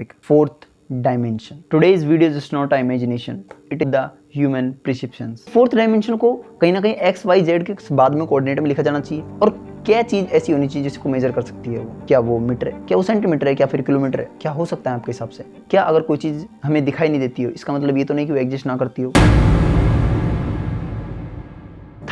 Fourth dimension. Today's video is not an imagination. It is the human perceptions. Fourth dimension को कहीं ना कहीं x, y, z के बाद में कोऑर्डिनेट में लिखा जाना चाहिए। और क्या चीज़ ऐसी होनी चाहिए जिसको मेजर कर सकती है वो? क्या वो मीटर है, क्या वो सेंटीमीटर है, क्या फिर किलोमीटर है? क्या हो सकता है आपके हिसाब से? क्या अगर कोई चीज़ हमें दिखाई नहीं देती हो, इसका मतलब ये तो नहीं कि वो एग्जिस्ट ना करती हो।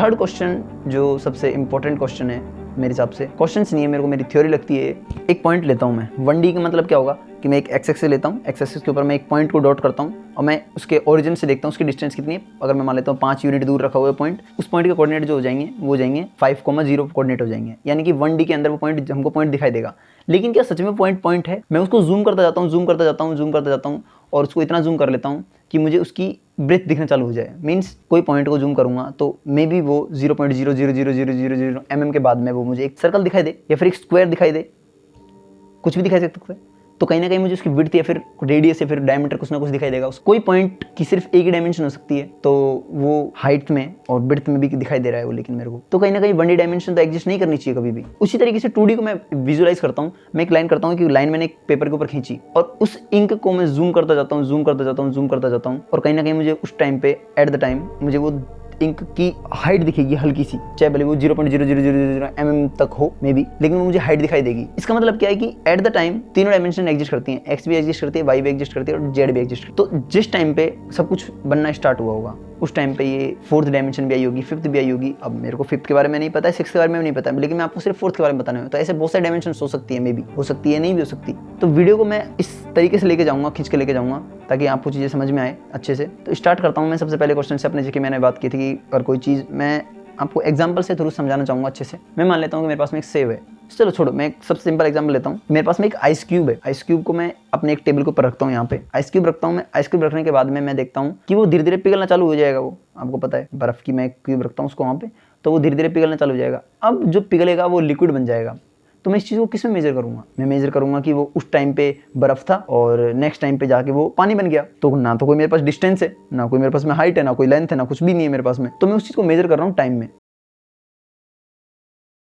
थर्ड क्वेश्चन जो सबसे इंपॉर्टेंट क्वेश्चन है मेरे हिसाब से, क्वेश्चंस नहीं है, मेरे को मेरी थ्योरी लगती है। एक पॉइंट लेता हूँ मैं, 1D का मतलब क्या होगा कि मैं एक एक्स एक्सिस लेता हूँ, एक्स एक्सिस के ऊपर मैं एक पॉइंट को डॉट करता हूँ और मैं उसके ओरिजिन से देखता हूँ उसकी डिस्टेंस कितनी है। अगर मैं मान लेता हूँ 5 यूनिट दूर रखा हुआ है पॉइंट, उस पॉइंट के कोऑर्डिनेट जो हो जाएंगे वो हो जाएंगे 5,0 कोऑर्डिनेट हो जाएंगे, यानी कि 1D के अंदर वो पॉइंट हमको पॉइंट दिखाई देगा। लेकिन क्या सच में पॉइंट है? मैं उसको जूम करता जाता हूँ, जूम करता जाता हूँ, जूम करता जाता हूँ और उसको इतना जूम कर लेता हूँ कि मुझे उसकी ब्रेथ दिखना चालू हो जाए। मीन्स कोई पॉइंट को जूम करूंगा तो मे बी वो 0.00000 mm के बाद में वो मुझे एक सर्कल दिखाई दे या फिर एक स्क्वायर दिखाई दे, कुछ भी दिखाई सकता है। तो कहीं ना कहीं मुझे उसकी विड्थ या फिर रेडियस या फिर डायमीटर कुछ ना कुछ दिखाई देगा। कोई पॉइंट की सिर्फ एक ही डायमेंशन हो सकती है, तो वो हाइट में और विड्थ में भी दिखाई दे रहा है वो, लेकिन मेरे को तो कहीं ना कहीं 1D डायमेंशन तो एग्जिस्ट नहीं करनी चाहिए कभी भी। उसी तरीके से 2D को मैं विजुअलाइज करता हूँ। मैं एक लाइन करता हूँ कि लाइन मैंने एक पेपर के ऊपर खींची और उस इंक को मैं जूम करता जाता हूँ, जूम करता जाता हूँ, जूम करता जाता हूँ और कहीं ना कहीं मुझे उस टाइम पे एट द टाइम मुझे वो इंक की हाइट दिखेगी हल्की सी, चाहे भले वो 0.0000 mm तक हो मे बी, लेकिन वो मुझे हाइट दिखाई देगी। इसका मतलब क्या है कि एट द टाइम तीनों डायमेंशन एग्जिस्ट करती हैं, एक्स भी एग्जिस्ट करती है, वाई भी एग्जिस्ट करती है और जेड भी एग्जिस्ट करती है। तो जिस टाइम पे सब कुछ बनना स्टार्ट हुआ होगा उस टाइम पे ये फोर्थ डायमेंशन भी आई होगी, फिफ्थ भी आई होगी। अब मेरे को फिफ्थ के बारे में नहीं पता है, सिक्स के बारे में नहीं पता है, लेकिन मैं आपको सिर्फ फोर्थ के बारे में बताना है। तो ऐसे बहुत सारे डायमेंशन हो सकती है, मे बी हो सकती है, नहीं भी हो सकती। तो वीडियो को मैं इस तरीके से लेके जाऊंगा, खींच के लेके जाऊंगा ताकि आपको चीज़ें समझ में आए अच्छे से। तो स्टार्ट करता हूँ मैं सबसे पहले क्वेश्चन से अपने, जैसे मैंने बात की थी कि अगर कोई चीज़ मैं आपको एग्जाम्पल से थ्रू समझाना चाहूँगा अच्छे से। मैं मान लेता हूँ कि मेरे पास में एक सेब है, चलो छोड़ो, मैं एक सबसे सिंपल एग्जांपल लेता हूँ। मेरे पास में एक आइस क्यूब है, आइस क्यूब को मैं अपने एक टेबल के ऊपर रखता हूँ। यहाँ पे आइस क्यूब रखता हूँ मैं। आइस क्यूब रखने के बाद में मैं देखता हूँ कि वो धीरे धीरे पिघलना चालू हो जाएगा। वो आपको पता है, बर्फ़ की मैं एक क्यूब रखता हूँ उसको वहाँ पे, तो वो धीरे धीरे पिघलना चालू हो जाएगा। अब जो पिघलेगा वो लिक्विड बन जाएगा। तो मैं इस चीज़ को किस में मेजर करूँगा? मैं मेजर करूँगा कि वो उस टाइम पे बर्फ़ था और नेक्स्ट टाइम पे जाके वो पानी बन गया। तो ना तो कोई मेरे पास डिस्टेंस है, ना कोई मेरे पास में हाइट है, ना कोई लेंथ है, ना कुछ भी नहीं है मेरे पास में। तो मैं उस चीज़ को मेजर कर रहा हूँ टाइम में।